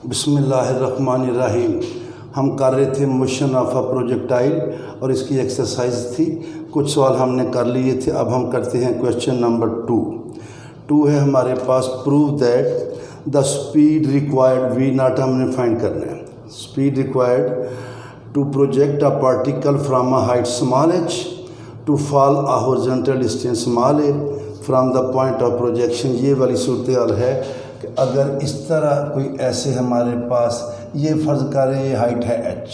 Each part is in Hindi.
बिस्मिल्लाहिर्रहमानिर्रहीम। हम कर रहे थे मोशन ऑफ अ प्रोजेक्टाइल और इसकी एक्सरसाइज थी। कुछ सवाल हमने कर लिए थे। अब हम करते हैं क्वेश्चन नंबर 2 है हमारे पास। Prove that the speed required v naught हमने फाइंड करना है। Speed required to project a particle from a height small h to fall a horizontal distance small a from the point of projection. ये वाली सूरत हाल है कि अगर इस तरह कोई ऐसे हमारे पास ये फ़र्ज़ करें ये हाइट है h,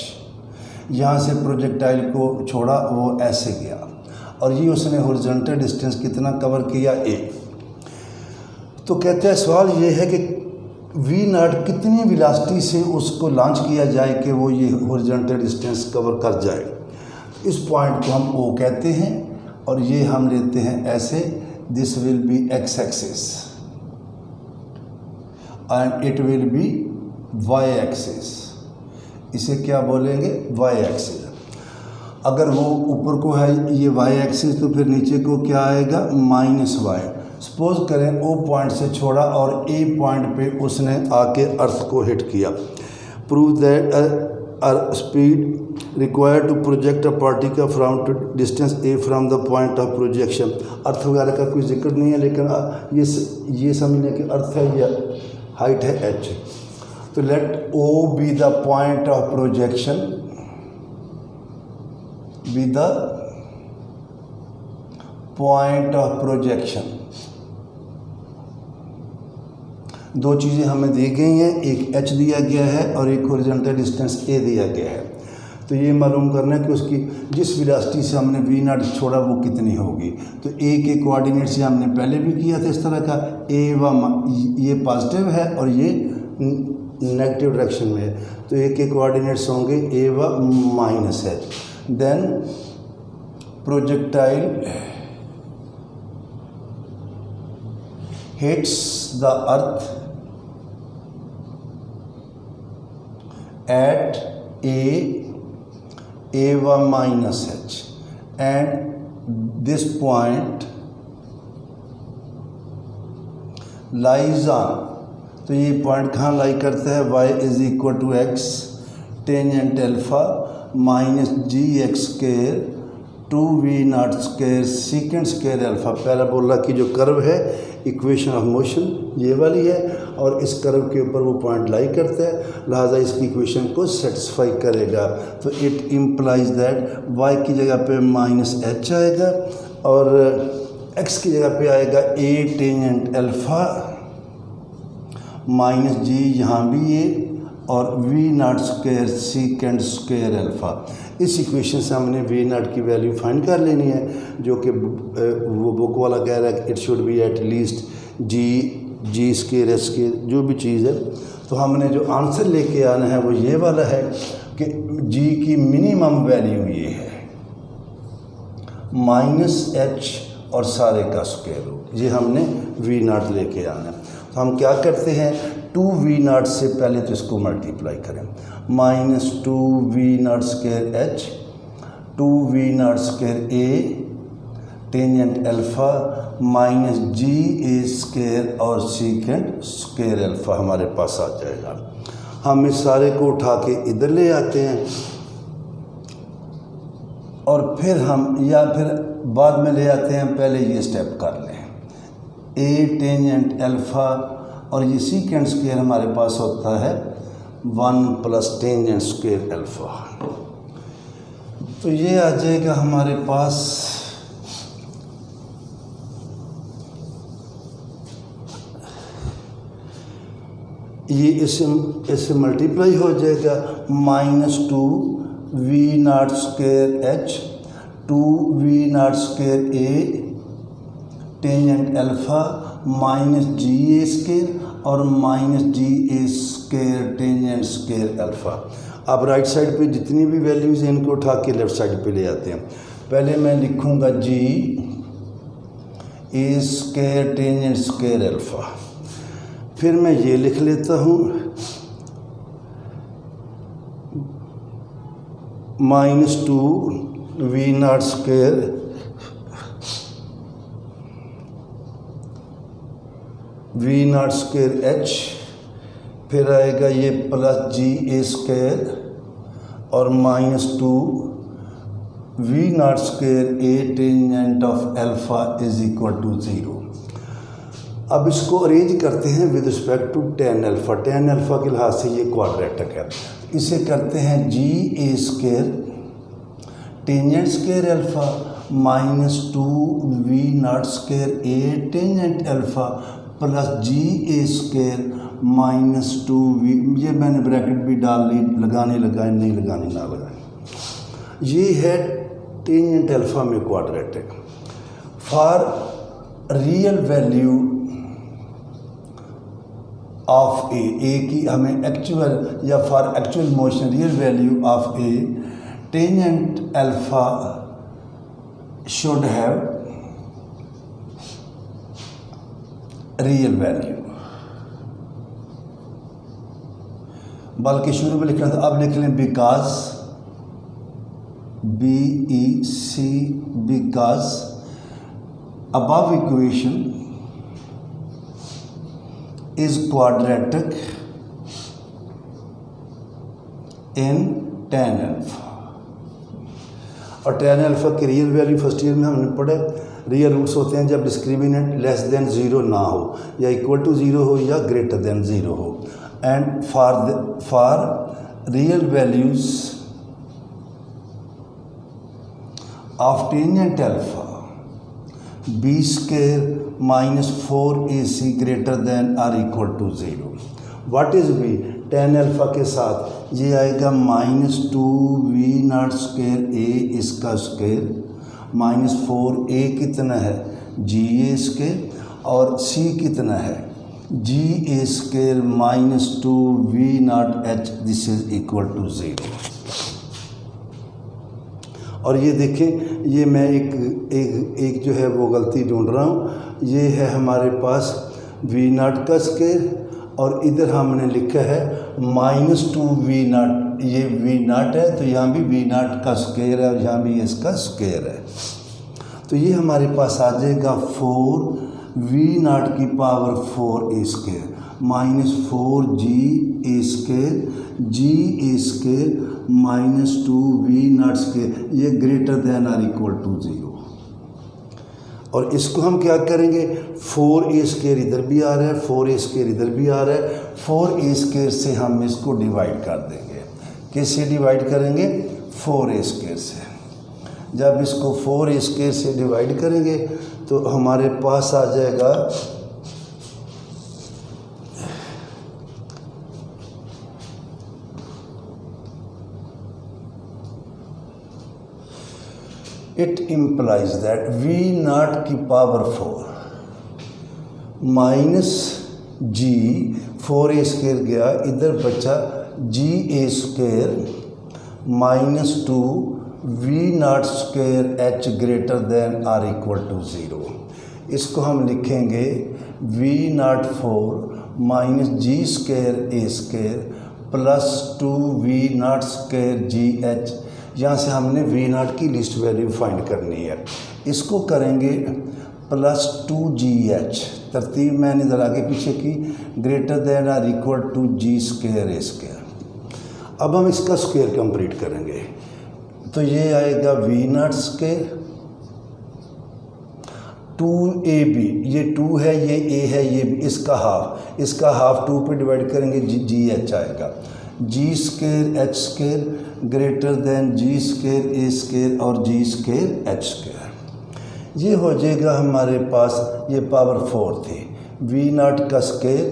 यहाँ से प्रोजेक्टाइल को छोड़ा वो ऐसे गया और ये उसने हॉरिजॉन्टल डिस्टेंस कितना कवर किया a। तो कहते हैं सवाल ये है कि वी नॉट कितनी वेलोसिटी से उसको लॉन्च किया जाए कि वो ये हॉरिजॉन्टल डिस्टेंस कवर कर जाए। इस पॉइंट को हम O कहते हैं और ये हम लेते हैं ऐसे, this will be x axis and it will be y axis. इसे क्या बोलेंगे? y axis. अगर वो ऊपर को है ये y एक्सिस तो फिर नीचे को क्या आएगा? -y। सपोज करें O पॉइंट से छोड़ा और A पॉइंट पे उसने आके अर्थ को हिट किया। Prove that speed required to project a particle from to distance A from the point of projection. Earth वगैरह का कोई जिक्र नहीं है, लेकिन ये समझने कि अर्थ है या हाइट है h। तो let O be the point of projection, be the point of projection. दो चीज़ें हमें दी गई हैं, एक h दिया गया है और एक हॉरिजॉन्टल डिस्टेंस a दिया गया है। तो ये मालूम करना है कि उसकी जिस वेलोसिटी से हमने v नॉट छोड़ा वो कितनी होगी। तो a के कोऑर्डिनेट से हमने पहले भी किया था इस तरह का, a व ये पॉजिटिव है और ये नेगेटिव डायरेक्शन में है, तो a के कोऑर्डिनेट्स होंगे a व -h। Then projectile hits the earth at a व -h and this point lies on। तो ये पॉइंट कहाँ लाई करता है? y is equal to x tangent alpha minus g x square 2v not square secant square alpha. Parabola की जो कर्व है, इक्वेशन ऑफ मोशन ये वाली है और इस कर्व के ऊपर वो पॉइंट लाई करता है, लिहाजा इसकी इक्वेशन को सेटिस्फाई करेगा। तो इट इम्प्लाइज दैट y की जगह पे -h आएगा और x की जगह पे आएगा a टेंजेंट अल्फा माइनस जी, यहाँ भी ये, और v not square secant square alpha. इस इक्वेशन से हमने v नॉट की वैल्यू फाइंड कर लेनी है, जो कि वो बुक वाला कह रहा है कि it should be at least g square h square जो भी चीज़ है। तो हमने जो आंसर लेके आना है वो ये वाला है कि g की मिनिमम वैल्यू ये है -h और सारे का स्क्वायर रूट। ये हमने v नॉट लेके आना है। तो हम क्या करते हैं, 2v नॉट से पहले तो इसको मल्टीप्लाई करें, -2v not square h 2v not square a tangent alpha minus g a square और सीकेंड स्क्वायर अल्फा हमारे पास आ जाएगा। हम इस सारे को उठा के इधर ले आते हैं और फिर हम या फिर बाद में ले आते हैं, पहले ये स्टेप कर लें। a टेंजेंट अल्फा और ये सीकेंड स्क्वायर हमारे पास होता है 1 प्लस टेंजेंट स्क्वायर अल्फा। तो ये आ जाएगा हमारे पास ये इससे मल्टीप्लाई हो जाएगा -2v not square h 2v not square a tangent alpha minus g a square और g a square tangent square alpha. अब राइट साइड पे जितनी भी वैल्यूज़ हैं इनको उठा के लेफ़्ट साइड पे ले आते हैं। पहले मैं लिखूँगा g a square tangent square alpha, फिर मैं ये लिख लेता हूँ -2v not square v not square h फिर आएगा ये प्लस जी ए स्क्वायर और minus 2 v not square a tangent of alpha is equal to 0। अब इसको अरेंज करते हैं with respect to tan alpha. Tan alpha के लिहाज से ये क्वाड्रेटिक है। इसे करते हैं g a square tangent square alpha minus 2 v not square a tangent alpha plus g a square minus 2 v, ये मैंने ब्रैकेट भी डाल ली, लगाने लगाए नहीं लगाने ना लगाए। ये है टेंजेंट अल्फ़ा में quadratic. For real value of a की हमें एक्चुअल या for actual motion real value of a tangent alpha should have real value, बल्कि शुरू में लिखना था, अब लिख लें because BEC because above equation is quadratic in tan alpha। और tan अल्फ़ा की रियल वैल्यू फर्स्ट ईयर में हमने पढ़े, रियल रूट्स होते हैं जब डिस्क्रिमिनेंट लेस देन 0 ना हो या इक्वल टू 0 हो या ग्रेटर देन 0 हो। And for real values of tangent alpha b square minus 4AC greater than are equal to 0। What is b? Tan alpha के साथ ये आएगा minus 2 v not square a इसका स्क्वायर माइनस 4A कितना है जी ए स्क्वायर और C कितना है g a square minus 2 v naught h, this is equal to 0। और ये देखें, ये मैं एक जो है वो गलती ढूंढ रहा हूँ। ये है हमारे पास वी नॉट का स्क्वायर और इधर हमने लिखा है माइनस 2 वी नॉट, ये वी नॉट है तो यहाँ भी वी नॉट का स्क्वायर है और यहाँ भी इसका स्क्वायर है। तो ये हमारे पास आ जाएगा 4 वी नॉट की power 4A square minus 4G A square g a square minus 2 v not square, ये greater than are equal to 0। और इसको हम क्या करेंगे, 4A स्क्वायर इधर भी आ रहा है, 4A स्क्वायर इधर भी आ रहा है, 4A स्क्वायर से हम इसको डिवाइड कर देंगे। किससे डिवाइड करेंगे? 4A स्क्वायर से। जब इसको 4A स्क्वायर से डिवाइड करेंगे तो हमारे पास आ जाएगा it implies that v naught की power 4 minus g 4A square गया, इधर बचा g a square minus 2 v not square h greater than are equal to 0। इसको हम लिखेंगे v naught 4 minus g square a square plus 2 v not square g h. यहाँ से हमने वी नॉट की लिस्ट वैल्यू फाइंड करनी है। इसको करेंगे प्लस 2GH, तरतीब मैंने इधर आगे पीछे की, greater than are equal to g square a square. अब हम इसका स्क्वायर कंप्लीट करेंगे तो ये आएगा वी नॉट स्क्वायर 2AB, ये 2 है ये A है ये इसका हाफ 2 पे डिवाइड करेंगे GH आएगा, g square h square greater than g square a square और जी स्क्वायर एच स्क्वायर। ये हो जाएगा हमारे पास, ये पावर 4 थी, वी नॉट का स्क्वायर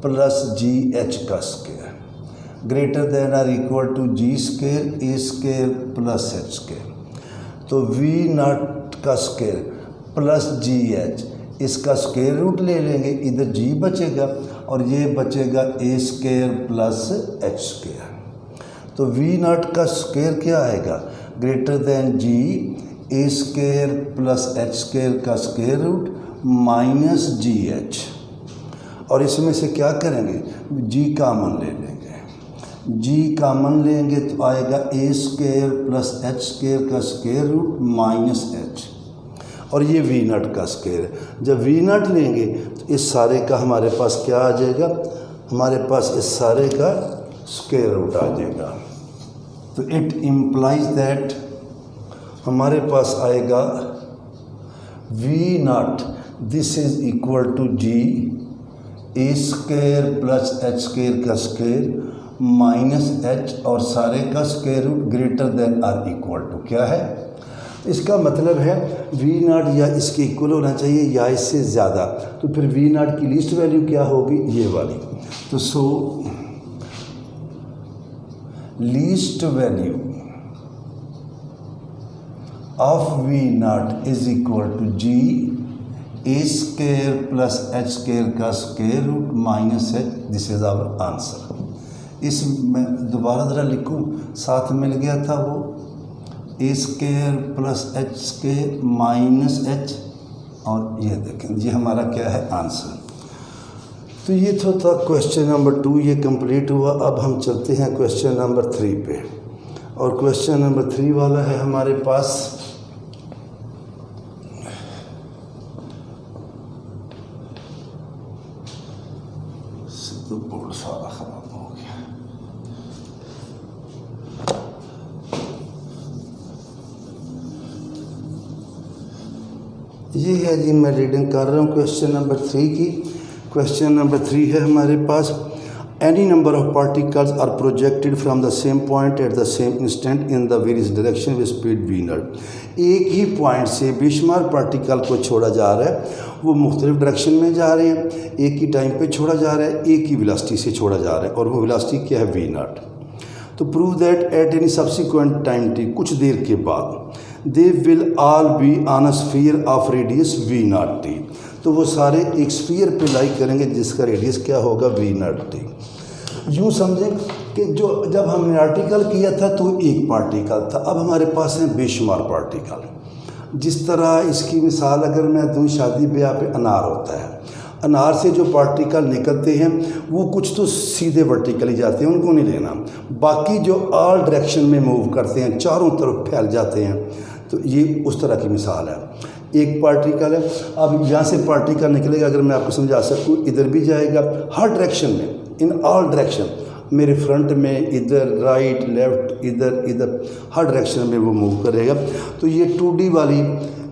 प्लस जी एच का square greater than are equal to g square a square plus h square. तो वी नॉट का स्क्वायर प्लस जी एच, इसका स्क्वायर रूट ले लेंगे, इधर जी बचेगा और ये बचेगा a square plus h square. तो वी नॉट का स्क्वायर क्या आएगा, greater than g a square plus h square का square root minus g H. और इसमें से क्या करेंगे, जी कामन ले लेंगे, जी कामन लेंगे तो आएगा ए स्क्वायर प्लस एच स्क्वायर का स्क्वायर रूट माइनस एच, और ये वी नॉट का स्क्वायर है। जब वी नॉट लेंगे तो इस सारे का हमारे पास क्या आ जाएगा, हमारे पास इस सारे का स्क्वायर रूट आ जाएगा। तो इट इम्प्लाइज दैट हमारे पास आएगा v naught this is equal to g a square plus h square का स्क्वायर माइनस एच और सारे का square root greater than are equal to क्या है। इसका मतलब है वी नॉट या इसके इक्वल होना चाहिए या इससे ज़्यादा। तो फिर वी नॉट की लीस्ट वैल्यू क्या होगी, ये वाली। तो so least value of v naught is equal to g a square plus h square का square root minus h. This is our answer. इस मैं दोबारा ज़रा लिखूँ, साथ मिल गया था वो a square plus h square minus h और ये देखें ये हमारा क्या है आंसर। तो ये तो था क्वेश्चन नंबर 2, ये कंप्लीट हुआ। अब हम चलते हैं क्वेश्चन नंबर 3 पे, और क्वेश्चन नंबर 3 वाला है हमारे पास तो बोर्ड सारा खराब हो गया। ये है जी, मैं रीडिंग कर रहा हूँ क्वेश्चन नंबर 3 की। क्वेश्चन नंबर 3 है हमारे पास any number of particles are projected from the same point at the same instant in the various direction with speed v naught. एक ही पॉइंट से बेशुमार पार्टिकल को छोड़ा जा रहा है, वो मुख्तलिफ डायरेक्शन में जा रहे हैं, एक ही टाइम पे छोड़ा जा रहा है, एक ही वेलोसिटी से छोड़ा जा रहा है, और वो वेलोसिटी क्या है वी नॉट। तो prove that at any subsequent time t, कुछ देर के बाद, they will all be on a sphere of radius v naught t. तो वो सारे एक स्फीयर पे लाई करेंगे जिसका रेडियस क्या होगा वी नॉट टी। यूँ समझें कि जो जब हमने आर्टिकल किया था तो एक पार्टिकल था, अब हमारे पास हैं बेशुमार पार्टिकल। जिस तरह इसकी मिसाल अगर मैं दूँ, शादी ब्याह पे अनार होता है, अनार से जो पार्टिकल निकलते हैं वो कुछ तो सीधे वर्टिकली जाते हैं, उनको नहीं लेना, बाकी जो ऑल डायरेक्शन में मूव करते हैं, चारों तरफ फैल जाते हैं। तो ये उस तरह की मिसाल है। एक पार्टिकल है, अब यहाँ से पार्टिकल निकलेगा, अगर मैं आपको समझा सकूँ, इधर भी जाएगा, हर डायरेक्शन में, इन ऑल डायरेक्शन, मेरे फ्रंट में, इधर, राइट, लेफ्ट, इधर, इधर, हर डायरेक्शन में वो मूव करेगा। तो ये 2D वाली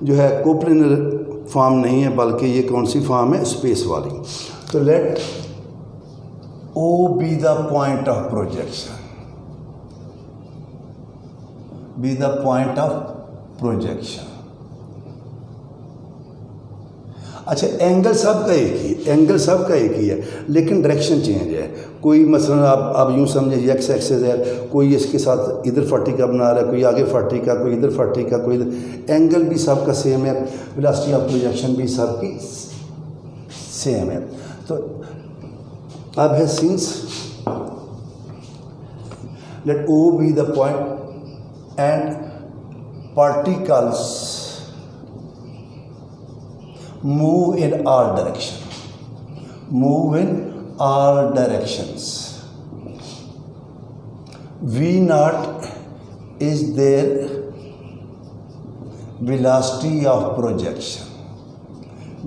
जो है कोप्लेनर फॉर्म नहीं है, बल्कि ये कौन सी फॉर्म है, स्पेस वाली। तो let O be the point of projection, be the point of projection. अच्छा, एंगल सबका एक ही, एंगल सबका एक ही है, लेकिन डायरेक्शन चेंज है। कोई मसलन आप यूँ समझे एक्स एक्सेस है, कोई इसके साथ इधर फर्टिका बना रहा है, कोई आगे फर्टिका, कोई इधर फर्टिका, कोई इधर, एंगल भी सबका सेम है, वेलोसिटी ऑफ प्रोजेक्शन भी सबकी सेम है। तो अब है since let O be the point and particles move in all directions. V naught is their velocity of projection.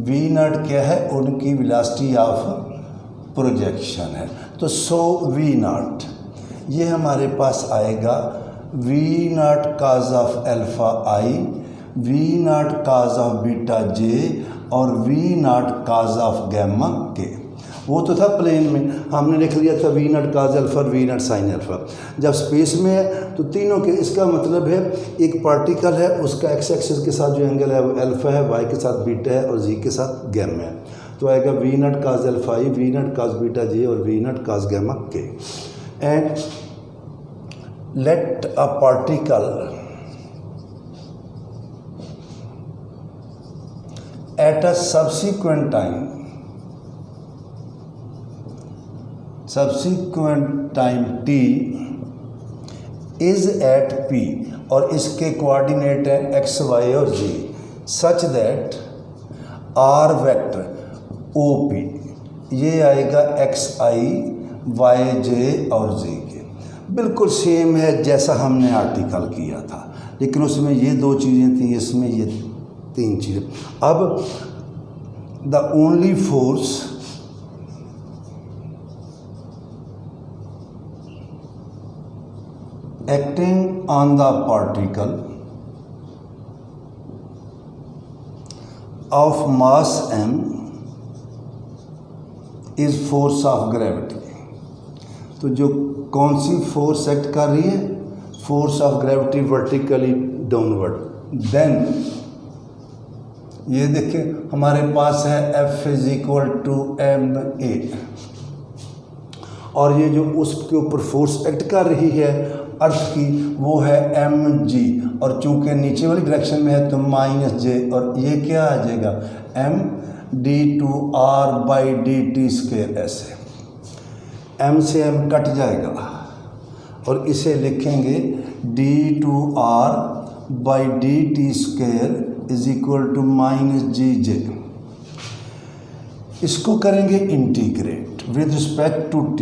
V naught क्या है, उनकी velocity of projection है। तो so V naught ये हमारे पास आएगा V naught cos of alpha I, V naught cos of beta J और V naught cos of gamma के। वो तो था प्लेन में, हमने लिख लिया था V नॉट काज अल्फा और V नॉट साइन अल्फा। जब स्पेस में है तो तीनों के, इसका मतलब है एक पार्टिकल है, उसका एक्स एक्सिस के साथ जो एंगल है वो अल्फा है, वाई के साथ बीटा है और जी के साथ गैमा है। तो आएगा V naught cos alpha i, V naught cos beta j और V naught cos gamma k. And let a particle at a subsequent time t is at p और इसके कोऑर्डिनेट है x, y और z, such that r vector OP ये आएगा x i, y j और z के। बिल्कुल सेम है जैसा हमने आर्टिकल किया था, लेकिन उसमें ये दो चीज़ें थी, इसमें ये तीन चीज़ें। अब the only force acting on the particle of mass m is force of gravity. तो जो कौन सी फोर्स एक्ट कर रही है? Force of gravity vertically downward. Then ये देखिए हमारे पास है F is equal to ma, और ये जो उसके ऊपर फोर्स एक्ट कर रही है अर्थ की वो है mg, और चूंकि नीचे वाली डायरेक्शन में है तो -j, और ये क्या आ जाएगा m d2r by dt square. ऐसे m से m कट जाएगा और इसे लिखेंगे d2r by dt square is equal to -gj। इसको करेंगे integrate with respect to t,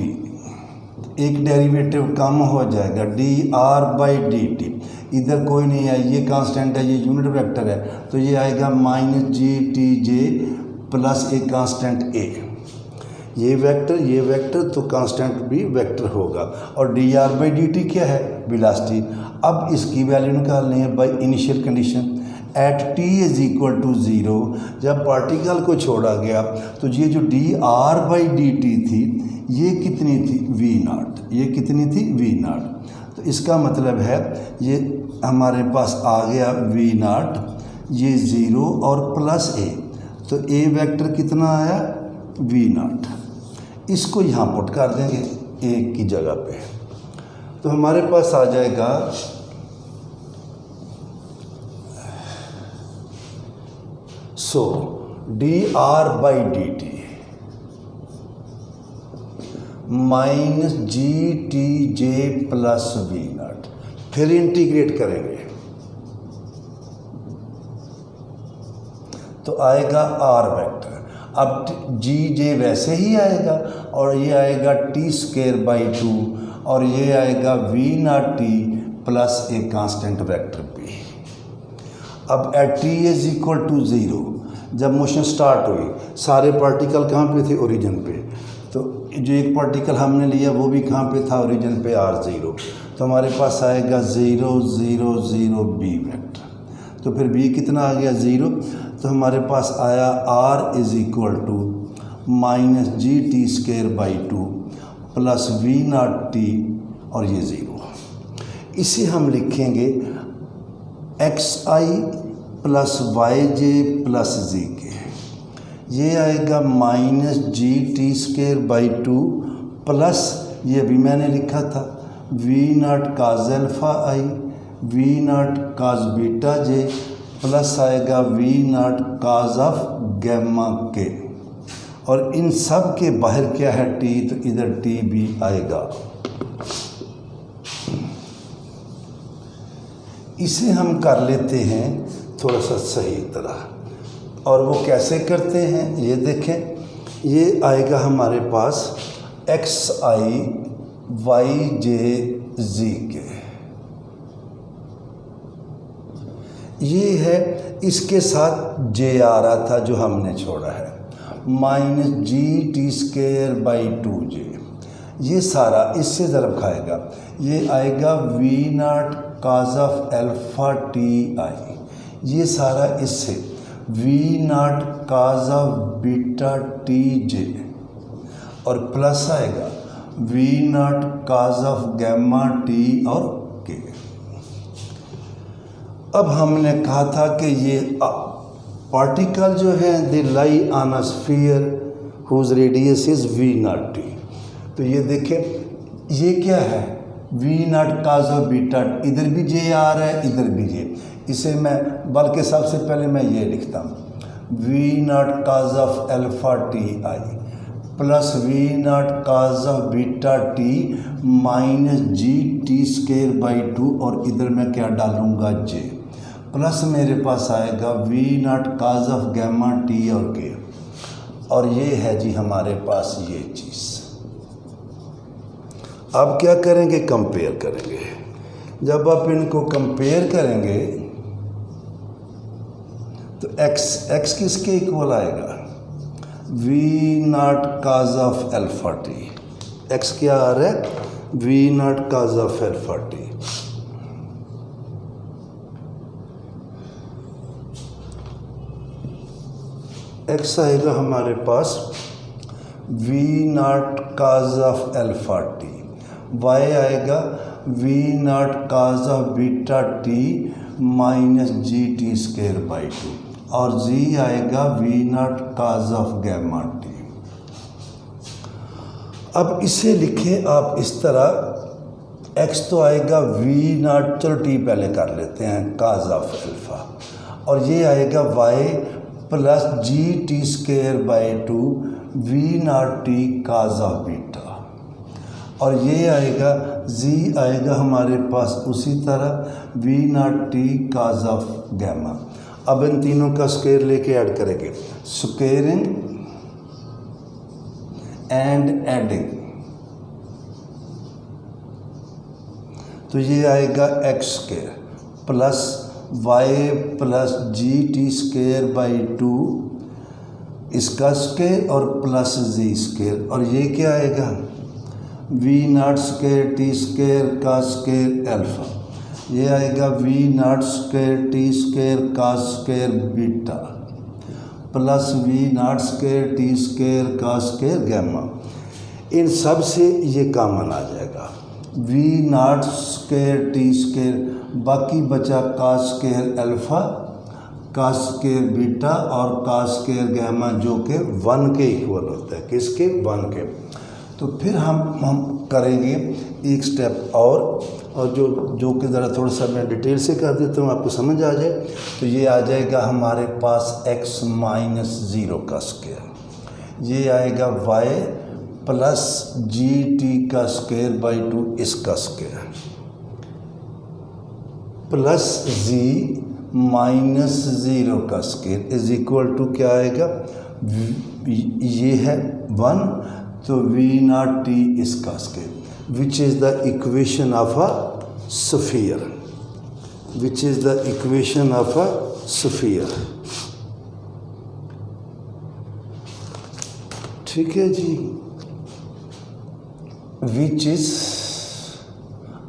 एक डेरिवेटिव कम हो जाएगा dr बाई dt। इधर कोई नहीं है, ये कांस्टेंट है, ये यूनिट वेक्टर है, तो ये आएगा -gtj प्लस एक कांस्टेंट a। ये वेक्टर तो कांस्टेंट भी वेक्टर होगा, और dr बाई dt क्या है? वेलोसिटी। अब इसकी वैल्यू निकालनी है by initial condition at t is equal to 0। जब पार्टिकल को छोड़ा गया तो ये जो dr बाई dt थी ये कितनी थी? v0। ये कितनी थी? v0। तो इसका मतलब है ये हमारे पास आ गया v0, ये 0 और प्लस a, तो a वेक्टर कितना आया? v0। इसको यहाँ पुट कर देंगे a की जगह पे, तो हमारे पास आ जाएगा सो dr by dt minus gtj plus v0। फिर इंटीग्रेट करेंगे तो आएगा r वेक्टर। अब gj वैसे ही आएगा और ये आएगा t स्क्वायर बाई 2, और ये आएगा v0t प्लस एक कांस्टेंट वेक्टर p। अब at t is equal to 0 जब मोशन स्टार्ट हुई सारे पार्टिकल कहाँ पे थे? ओरिजिन पे। तो जो एक पार्टिकल हमने लिया वो भी कहाँ पे था? ओरिजिन पे r0। तो हमारे पास आएगा 0 0 0 b वेक्टर। तो फिर b कितना आ गया? 0। तो हमारे पास आया r is equal to minus gt square by 2 plus v0t, और ये 0। इसे हम लिखेंगे xi plus yj plus zk। ये आएगा minus gt square by 2 plus ये भी मैंने लिखा था v0 cos alpha i, v0 cos beta j plus आएगा v0 cos of gamma k, और इन सब के बाहर क्या है? t, तो इधर t भी आएगा। इसे हम कर लेते हैं थोड़ा सा सही तरह, और वो कैसे करते हैं ये देखें। ये आएगा हमारे पास xi yj zk, ये है, इसके साथ j आ रहा था जो हमने छोड़ा है, minus gt square by 2j। ये सारा इससे ज़रब खाएगा, ये आएगा v0 cos of alpha t i, ये सारा इससे v0 cos of beta t j, और प्लस आएगा v0 cos of gamma T और के। अब हमने कहा था कि ये पार्टिकल जो है they lie on a sphere whose radius is v0t। तो ये देखें ये क्या है? v0 काज ऑफ बीटा, इधर भी जे आ रहा है इधर भी जे। इसे मैं बल्कि सबसे पहले मैं ये लिखता हूँ v0 cos of alpha t I plus v0 cos of beta t minus g t square by 2, और इधर मैं क्या डालूँगा? जे, प्लस मेरे पास आएगा v0 cos of gamma T और के, और ये है जी हमारे पास ये चीज़। अब क्या करेंगे? कंपेयर करेंगे। जब आप इनको कंपेयर करेंगे तो x किसके इक्वल आएगा? v0 cos of alpha t. x क्या आ रहा है? v0 cos of alpha t. x आएगा हमारे पास v naught cos of alpha t, y आएगा v naught cos of beta t minus g t square by 2 और z आएगा v naught cos of gamma t. अब इसे लिखें आप इस तरह, x तो आएगा v नॉट, चलो t पहले कर लेते हैं, काज ऑफ अल्फा, और ये आएगा y plus g t square by 2 v naught t cos of beta, और ये आएगा z आएगा हमारे पास उसी तरह v naught t cos of gamma. अब इन तीनों का स्क्वायर लेके ऐड करेंगे, स्क्वायरिंग एंड एडिंग, तो ये आएगा x square plus y plus g t square by 2 इसका स्क्वायर और प्लस जी स्क्वायर, और ये क्या आएगा v not square t square का स्क्वायर अल्फा, ये आएगा v not square t square का square beta plus v not square t square का स्क्वायर गैमा। इन सब से ये कॉमन आ जाएगा, v not square t square, बाकी बचा का स्क्वायर अल्फा, का स्क्वायर बीटा और का स्क्वायर गैमा, जो कि 1 के इक्वल होता है, किसके 1 के। तो फिर हम करेंगे एक स्टेप और जो कि ज़रा थोड़ा सा मैं डिटेल से कर देता हूँ, आपको समझ आ जाए। तो ये आ जाएगा हमारे पास x माइनस 0 का स्क्वायर, ये आएगा y प्लस जी टी का स्क्वायर बाई 2 इसका स्क्वायर प्लस z माइनस 0 का स्क्वायर इज इक्वल टू क्या आएगा, ये है 1 तो v नॉट टी इसका square, which is the equation of a sphere, which is the equation of a sphere. ठीक है जी, which is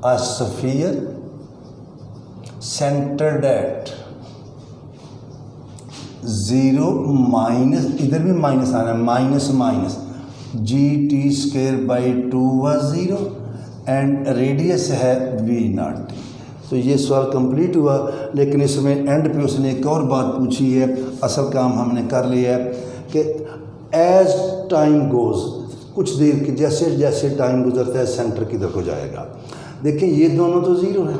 a sphere centered at 0 minus, इधर भी माइनस आना है, minus minus g t square by 2 v 0 and radius है वी नॉट टी। तो ये सवाल कंप्लीट हुआ, लेकिन इसमें एंड पे उसने एक और बात पूछी है, असल काम हमने कर लिया है कि एज टाइम गोज़, कुछ देर की जैसे जैसे टाइम गुजरता है सेंटर किधर को जाएगा। देखिए ये दोनों तो 0 है,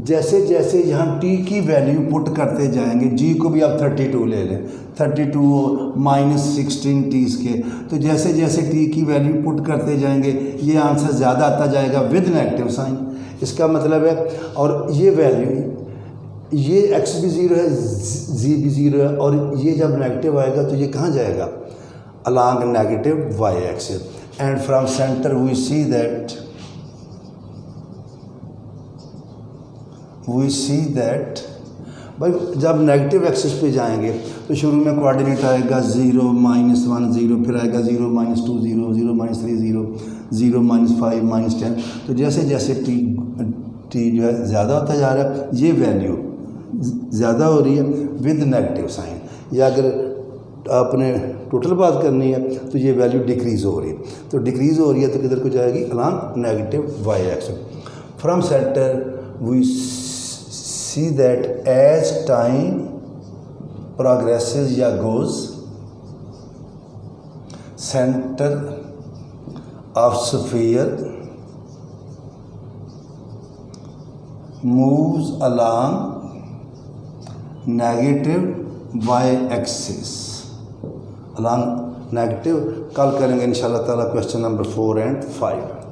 जैसे जैसे यहाँ t की वैल्यू पुट करते जाएंगे, g को भी आप 32 ले लें, 32 माइनस 16 t के, तो जैसे जैसे t की वैल्यू पुट करते जाएंगे ये आंसर ज़्यादा आता जाएगा विद नेगेटिव साइन। इसका मतलब है, और ये वैल्यू, ये x भी 0 है, z भी 0 है, और ये जब नेगेटिव आएगा तो ये कहाँ जाएगा, along negative y axis, and from centre we see that भाई जब नेगेटिव एक्सिस पे जाएंगे तो शुरू में कोऑर्डिनेट आएगा 0 माइनस 1 0, फिर आएगा 0 माइनस 2 0, 0 माइनस 3 0, 0 माइनस 5 माइनस 10। तो जैसे जैसे टी जो है ज़्यादा होता जा रहा है, ये वैल्यू ज़्यादा हो रही है विद नेगेटिव साइन, या अगर आपने टोटल बात करनी है तो ये वैल्यू डिक्रीज़ हो रही है, तो डिक्रीज़ हो रही है तो किधर को जाएगी, along negative y axis. From centre we see that as time progresses या goes, center of sphere moves along negative y axis, along negative। कल करेंगे इंशाल्लाह ताला क्वेश्चन नंबर 4 and 5।